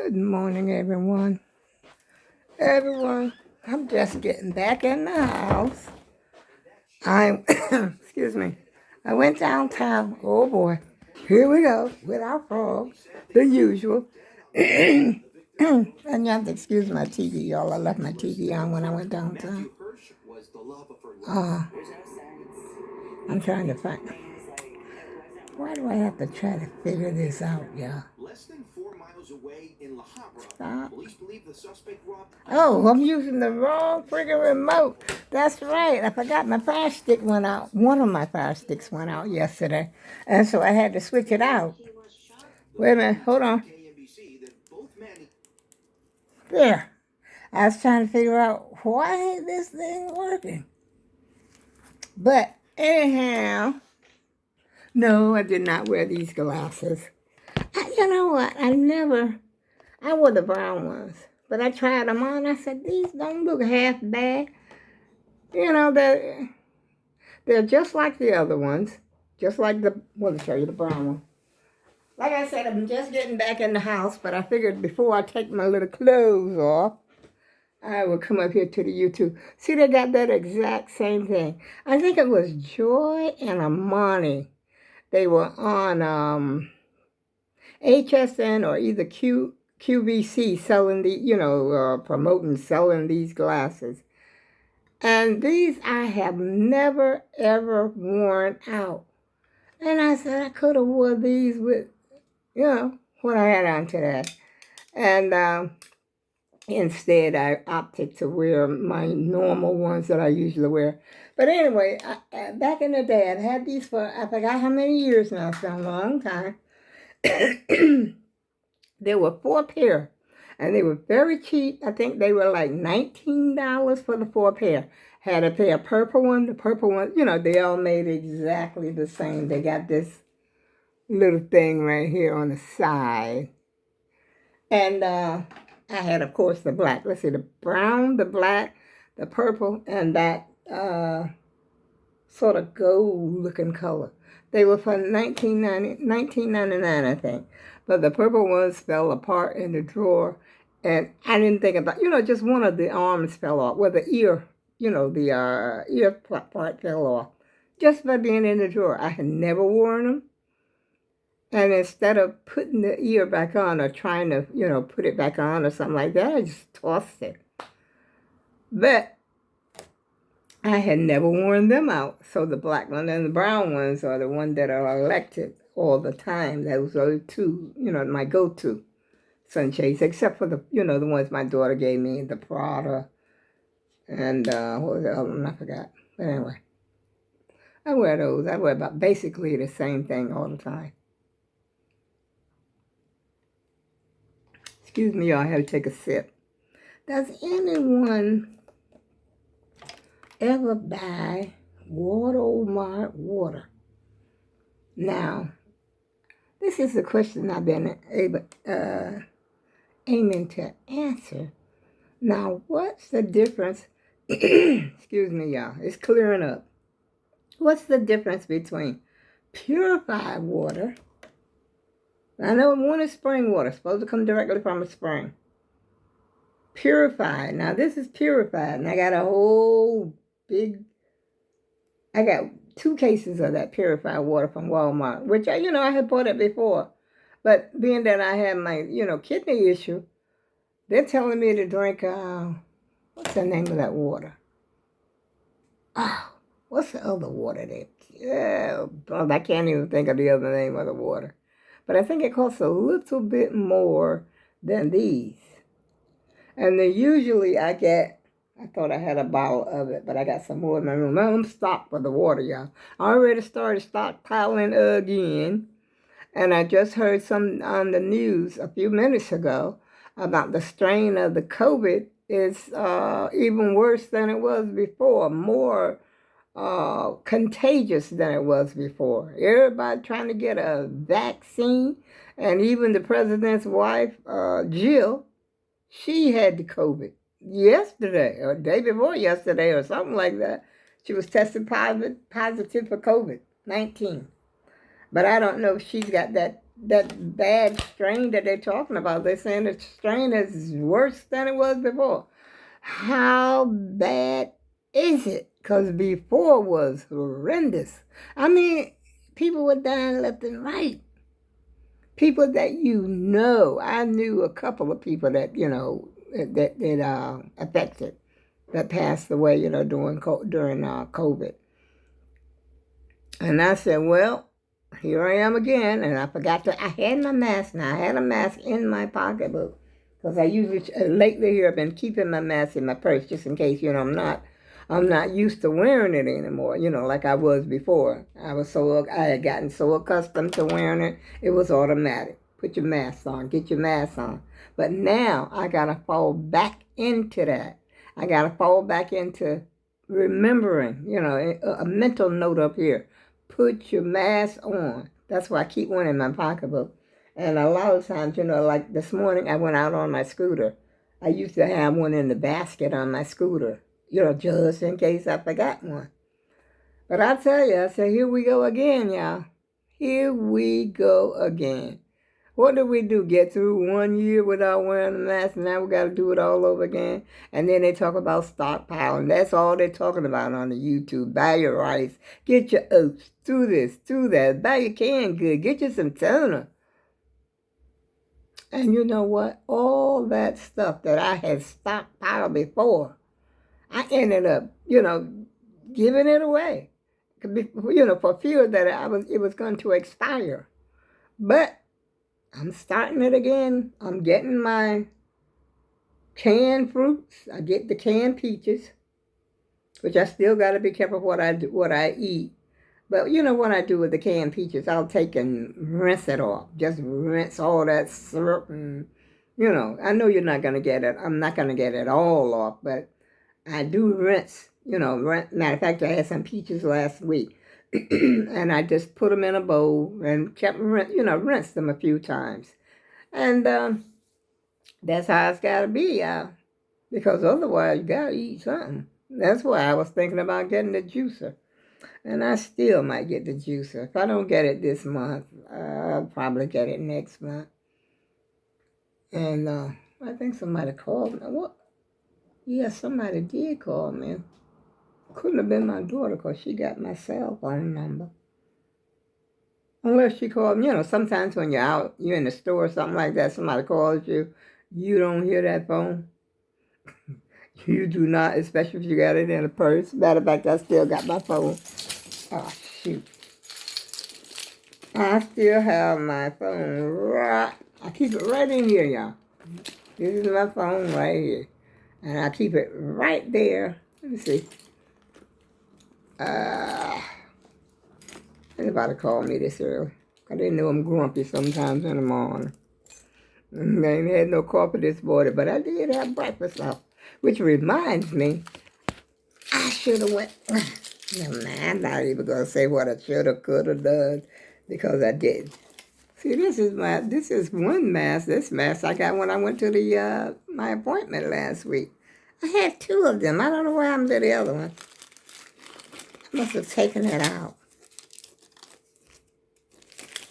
Good morning, everyone. I'm just getting back in the house. Excuse me. I went downtown. Oh boy, here we go with our frog, the usual. And you have to excuse my TV, y'all. I left my TV on when I went downtown. I'm trying to find. Why do I have to try to figure this out, y'all? Less than 4 miles away in La Habra, stop. Police believe the suspect robbed. Oh, I'm using the wrong friggin' remote. That's right. I forgot my fire stick went out. One of my fire sticks went out yesterday, and so I had to switch it out. Wait a minute. Hold on. There. I was trying to figure out why ain't this thing working. But anyhow, no, I did not wear these glasses. You know what? I wore the brown ones, but I tried them on. I said, these don't look half bad. You know, they're just like the other ones. Just like well, to show you the brown one. Like I said, I'm just getting back in the house, but I figured before I take my little clothes off, I will come up here to the YouTube. See, they got that exact same thing. I think it was Joy and Amani. They were on HSN or either QVC selling promoting selling these glasses. And these I have never, ever worn out. And I said I could have wore these with, what I had on today. And instead, I opted to wear my normal ones that I usually wear. But anyway, back in the day, I'd had these for, I forgot how many years now. It's been a long time. There were 4 pair, and they were very cheap. I think they were like $19 for the 4 pair. Had a pair of purple one. The purple one, they all made exactly the same. They got this little thing right here on the side. And I had, of course, the black. Let's see, the brown, the black, the purple, and that sort of gold-looking color. They were for $19.99, I think. But the purple ones fell apart in the drawer. And I didn't think about, just one of the arms fell off. Well, the ear, the ear part fell off. Just by being in the drawer. I had never worn them. And instead of putting the ear back on or trying to, put it back on or something like that, I just tossed it. But I had never worn them out. So the black one and the brown ones are the ones that are elected all the time. Those are the 2, my go-to sunshades, except for the, the ones my daughter gave me, the Prada, and what was the other one? I forgot. But anyway, I wear those. I wear about basically the same thing all the time. Excuse me, y'all, I had to take a sip. Does anyone ever buy Walmart water? Now, this is a question I've been aiming to answer. Now, what's the difference? Excuse me, y'all. It's clearing up. What's the difference between purified water? I know one is spring water, supposed to come directly from a spring. Purified. Now, this is purified, and I got I got 2 cases of that purified water from Walmart, which, I had bought it before. But being that I had my, kidney issue, they're telling me to drink, what's the name of that water? What's the other water I can't even think of the other name of the water. But I think it costs a little bit more than these. And then usually I thought I had a bottle of it, but I got some more in my room. I'm stocked for the water, y'all. I already started stockpiling again. And I just heard some on the news a few minutes ago about the strain of the COVID is even worse than it was before, more contagious than it was before. Everybody trying to get a vaccine, and even the president's wife, Jill, she had the COVID yesterday or day before yesterday or something like that. She was tested positive for COVID-19. But I don't know if she's got that that bad strain that they're talking about. They're saying the strain is worse than it was before. How bad is it? Because before was horrendous. I mean, people were dying left and right. People that you know. I knew a couple of people that, that affected, that passed away, during COVID. And I said, well, here I am again, and I forgot I had my mask now. I had a mask in my pocketbook, because I usually, lately here, I've been keeping my mask in my purse, just in case, I'm not used to wearing it anymore, like I was before. I had gotten so accustomed to wearing it, it was automatic. Put your mask on, get your mask on. But now, I gotta fall back into that. I gotta fall back into remembering, a mental note up here. Put your mask on. That's why I keep one in my pocketbook. And a lot of times, like this morning, I went out on my scooter. I used to have one in the basket on my scooter, just in case I forgot one. But I tell you, I said, here we go again, y'all. Here we go again. What did we do? Get through 1 year without wearing a mask, and now we got to do it all over again? And then they talk about stockpiling. That's all they're talking about on the YouTube. Buy your rice, get your oats, do this, do that. Buy your canned good, get you some tuna. And you know what? All that stuff that I had stockpiled before, I ended up, giving it away. For fear that it was going to expire. But I'm starting it again. I'm getting my canned fruits. I get the canned peaches, which I still got to be careful what I eat. But what I do with the canned peaches, I'll take and rinse it off. Just rinse all that syrup and, I know you're not going to get it. I'm not going to get it all off, but I do rinse. Matter of fact, I had some peaches last week. And I just put them in a bowl and kept, rinse them a few times. And that's how it's got to be, because otherwise you got to eat something. That's why I was thinking about getting the juicer. And I still might get the juicer. If I don't get it this month, I'll probably get it next month. And I think somebody called me. What? Yeah, somebody did call me. Couldn't have been my daughter, because she got my cell phone number. Unless she called me, sometimes when you're out, you're in the store or something like that, somebody calls you, you don't hear that phone. You do not, especially if you got it in a purse. Matter of fact, I still got my phone. Oh, shoot. I still have my phone right. I keep it right in here, y'all. This is my phone right here. And I keep it right there. Let me see. Anybody called me this early. I didn't know I'm grumpy sometimes in the morning. I ain't had no coffee this morning, but I did have breakfast off. Which reminds me, I should have went. Never mind, I'm not even going to say what I should have, could have done, because I did. See, this is one mask. This mask I got when I went to my appointment last week. I had two of them. I don't know what happened to the other one. I must have taken it out.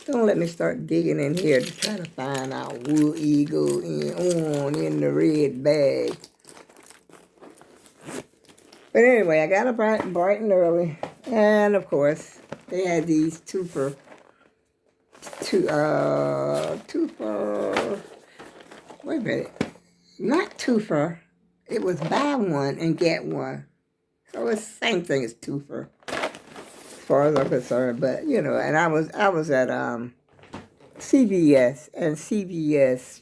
Don't let me start digging in here to try to find out Wool Eagle in the red bag. But anyway, I got up bright and early. And, of course, they had these twofer. Wait a minute. Not twofer. It was buy one and get one. So it's the same thing as twofer, as far as I'm concerned. But, and I was at CVS, and CVS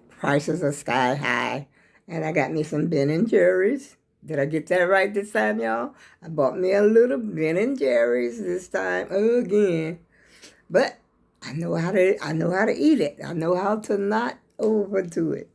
prices are sky high. And I got me some Ben & Jerry's. Did I get that right this time, y'all? I bought me a little Ben & Jerry's this time again. But I know how to eat it. I know how to not overdo it.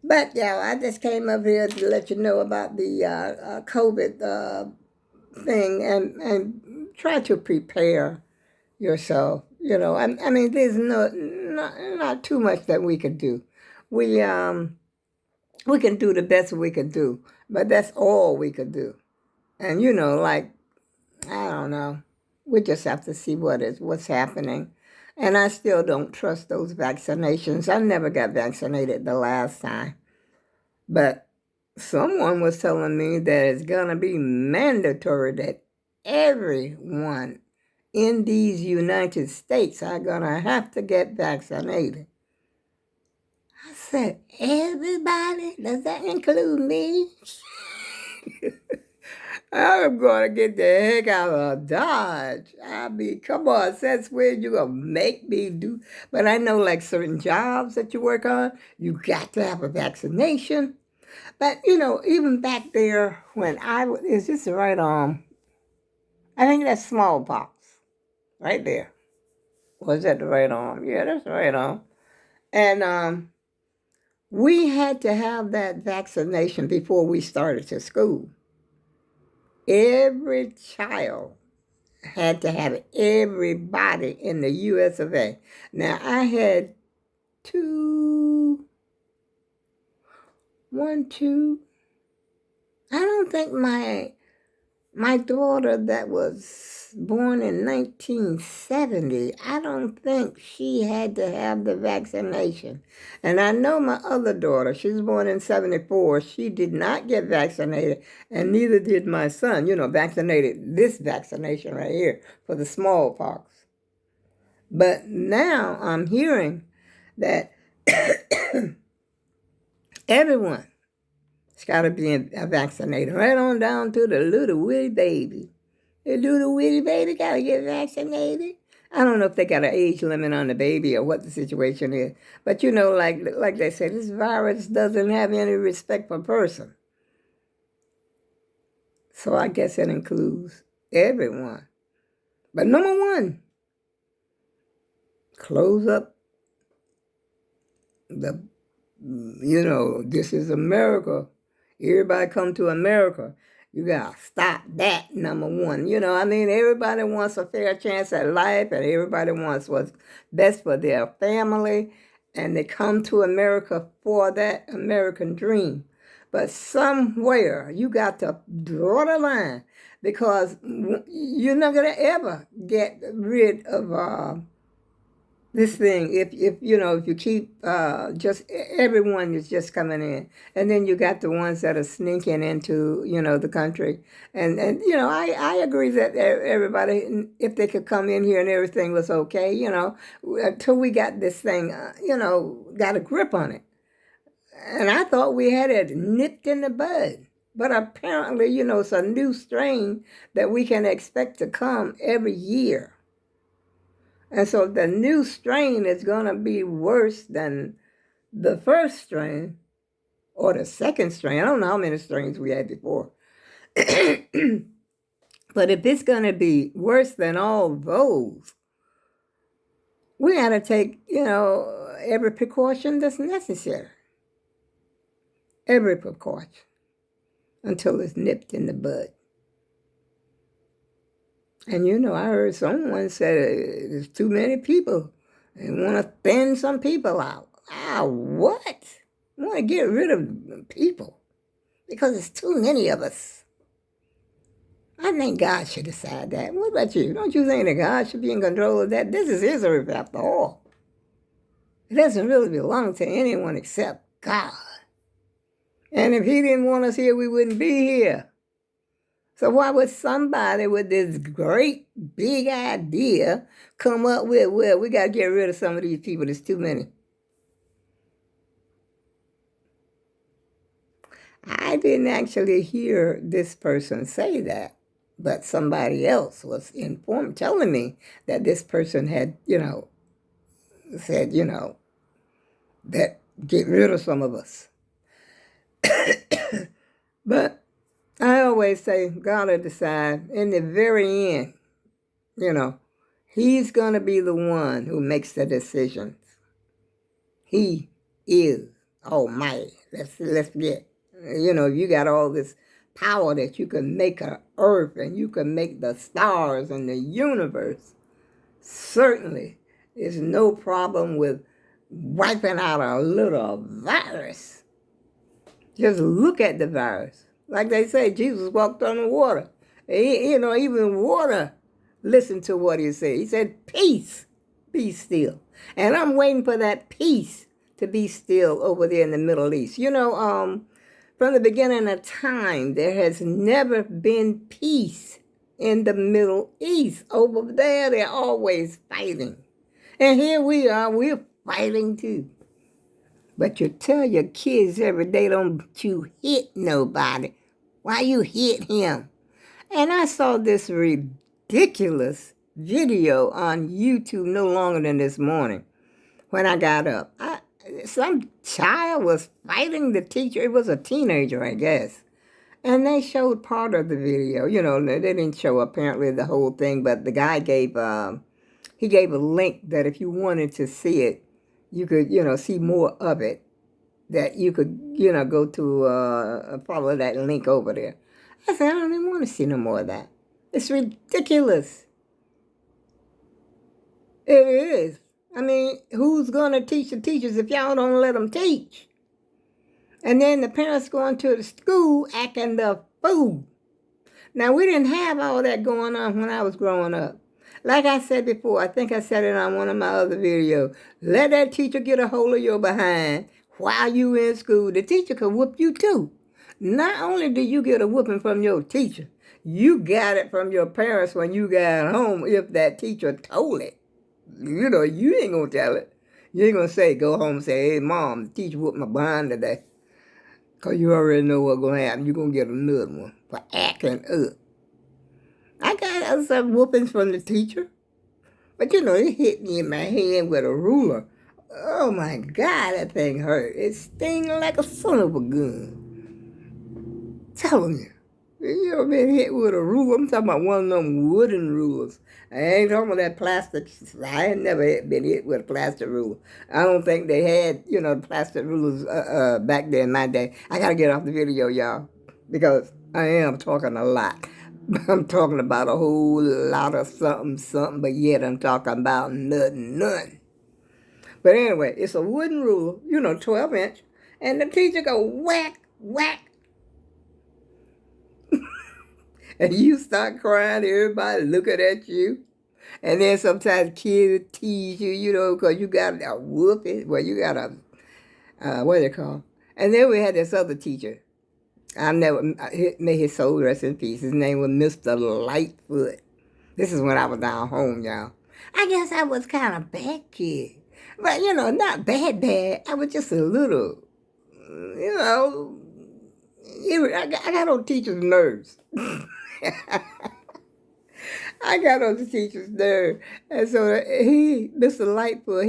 But, y'all, I just came up here to let you know about the COVID thing and try to prepare yourself. I mean, there's not too much that we could do. We can do the best we can do, but that's all we could do. And, I don't know. We just have to see what's happening. And I still don't trust those vaccinations. I never got vaccinated the last time. But someone was telling me that it's going to be mandatory that everyone in these United States are going to have to get vaccinated. I said, everybody? Does that include me? I'm going to get the heck out of Dodge. I mean, come on, that's where you're going to make me do. But I know like certain jobs that you work on, you got to have a vaccination. But, even back there when is this the right arm? I think that's smallpox, right there. Was that the right arm? Yeah, that's the right arm. And we had to have that vaccination before we started to school. Every child had to have it. Everybody in the U.S. of A. Now, I had I don't think my daughter that was born in 1970, I don't think she had to have the vaccination. And I know my other daughter, she was born in 74, she did not get vaccinated, and neither did my son, vaccinated this vaccination right here for the smallpox. But now I'm hearing that everyone has got to be vaccinated, right on down to the little witty baby. The little witty baby got to get vaccinated. I don't know if they got an age limit on the baby or what the situation is. But like they say, this virus doesn't have any respect for person. So I guess it includes everyone. But number one, close up this is America. Everybody come to America. You got to stop that, number one. Everybody wants a fair chance at life, and everybody wants what's best for their family, and they come to America for that American dream. But somewhere, you got to draw the line, because you're not going to ever get rid of this thing if you keep just everyone is just coming in, and then you got the ones that are sneaking into the country, and I agree that everybody, if they could come in here and everything was okay, until we got this thing got a grip on it, and I thought we had it nipped in the bud. But apparently, it's a new strain that we can expect to come every year. And so the new strain is going to be worse than the first strain or the second strain. I don't know how many strains we had before. But if it's going to be worse than all those, we got to take, every precaution that's necessary. Every precaution until it's nipped in the bud. And I heard someone say there's too many people and want to thin some people out. What? I want to get rid of people because there's too many of us. I think God should decide that. What about you? Don't you think that God should be in control of that? This is His earth after all. It doesn't really belong to anyone except God. And if He didn't want us here, we wouldn't be here. So why would somebody with this great big idea come up with, well, we got to get rid of some of these people, there's too many? I didn't actually hear this person say that, but somebody else was telling me that this person had, said, that get rid of some of us. But I always say God will decide in the very end, He's going to be the one who makes the decisions. He is almighty. Let's get, you got all this power that you can make an earth and you can make the stars and the universe. Certainly, there's no problem with wiping out a little virus. Just look at the virus. Like they say, Jesus walked on the water. Even water listened to what He said. He said, peace, be still. And I'm waiting for that peace to be still over there in the Middle East. From the beginning of time, there has never been peace in the Middle East. Over there, they're always fighting. And here we are, we're fighting too. But you tell your kids every day, don't you hit nobody. Why you hit him? And I saw this ridiculous video on YouTube no longer than this morning when I got up. Some child was fighting the teacher. It was a teenager, I guess. And they showed part of the video. They didn't show apparently the whole thing, but the guy gave a link that if you wanted to see it, you could, see more of it, that you could, go to follow that link over there. I said, I don't even want to see no more of that. It's ridiculous. It is. I mean, who's going to teach the teachers if y'all don't let them teach? And then the parents going to the school acting the fool. Now, we didn't have all that going on when I was growing up. Like I said before, I think I said it on one of my other videos, let that teacher get a hold of your behind while you in school. The teacher could whoop you too. Not only do you get a whooping from your teacher, you got it from your parents when you got home if that teacher told it. You ain't going to tell it. You ain't going to say, go home and say, hey, Mom, the teacher whooped my behind today. Because you already know what's going to happen. You're going to get another one for acting up. I got some whoopings from the teacher. But, it hit me in my hand with a ruler. Oh, my God, that thing hurt. It sting like a son of a gun. Telling you. You ever been hit with a ruler? I'm talking about one of them wooden rulers. I ain't talking about that plastic. I ain't never been hit with a plastic ruler. I don't think they had, plastic rulers back there in my day. I got to get off the video, y'all, because I am talking a lot. I'm talking about a whole lot of something, but yet I'm talking about none. But anyway, it's a wooden ruler, 12-inch, and the teacher go whack, whack. And you start crying, everybody looking at you. And then sometimes kids tease you, because you got a whooping. Well, you got a, what do they call? And then we had this other teacher. May his soul rest in peace. His name was Mr. Lightfoot. This is when I was down home, y'all. I guess I was kind of bad kid. But, not bad. I was just a little, I got on teacher's nerves. I got on the teacher's nerve. And so Mr. Lightfoot,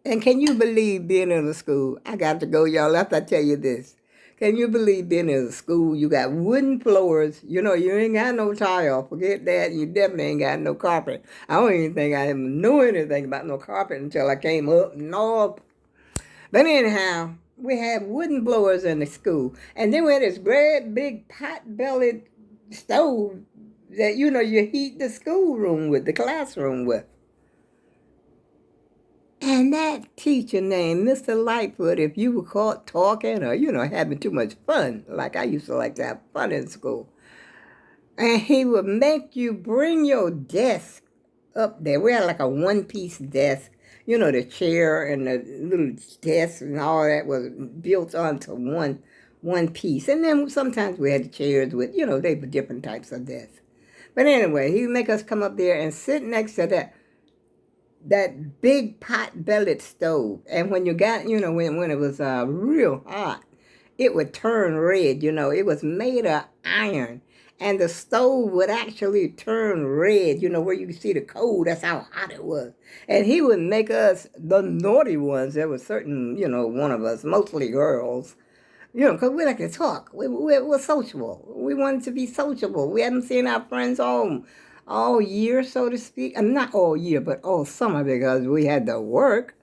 and can you believe being in a school? I got to go, y'all, after I tell you this. Can you believe being in a school? You got wooden floors. You ain't got no tile. Forget that. You definitely ain't got no carpet. I don't even think I even knew anything about no carpet until I came up north. But anyhow, we had wooden blowers in the school. And then we had this great big pot-bellied stove that, you heat the schoolroom with, the classroom with. And that teacher named Mr. Lightfoot, if you were caught talking or, having too much fun, like I used to like to have fun in school, and he would make you bring your desk up there. We had like a one-piece desk. The chair and the little desk and all that was built onto one piece. And then sometimes we had the chairs with, they were different types of desks. But anyway, he would make us come up there and sit next to that big pot-bellied stove. And when you got, when it was real hot, it would turn red, It was made of iron. And the stove would actually turn red, where you could see the coal. That's how hot it was. And he would make us, the naughty ones, there was certain, one of us, mostly girls, because we like to talk. We're sociable. We wanted to be sociable. We hadn't seen our friends all year, so to speak. Not all year, but all summer, because we had to work.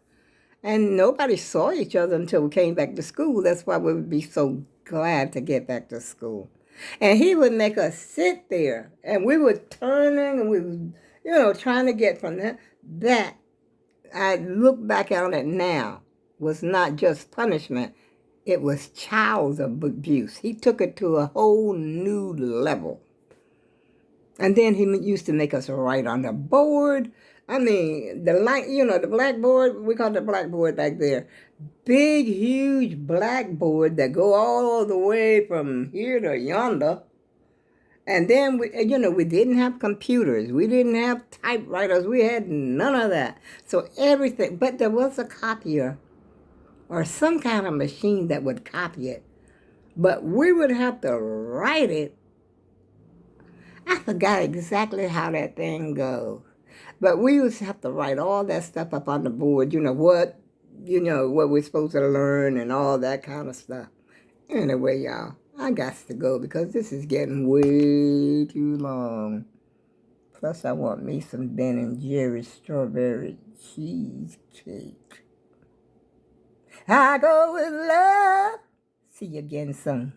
And nobody saw each other until we came back to school. That's why we would be so glad to get back to school. And he would make us sit there, and we were turning, and we were, trying to get from that. That, I look back on it now, was not just punishment. It was child abuse. He took it to a whole new level. And then he used to make us write on the board. I mean, the light, you know, the blackboard, we call it the blackboard back there. Big, huge blackboard that go all the way from here to yonder. And then, you know, we didn't have computers. We didn't have typewriters. We had none of that. So everything, but there was a copier or some kind of machine that would copy it. But we would have to write it. I forgot exactly how that thing goes. But we used to have to write all that stuff up on the board, what we're supposed to learn and all that kind of stuff. Anyway, y'all, I got to go because this is getting way too long. Plus, I want me some Ben & Jerry's strawberry cheesecake. I go with love. See you again soon.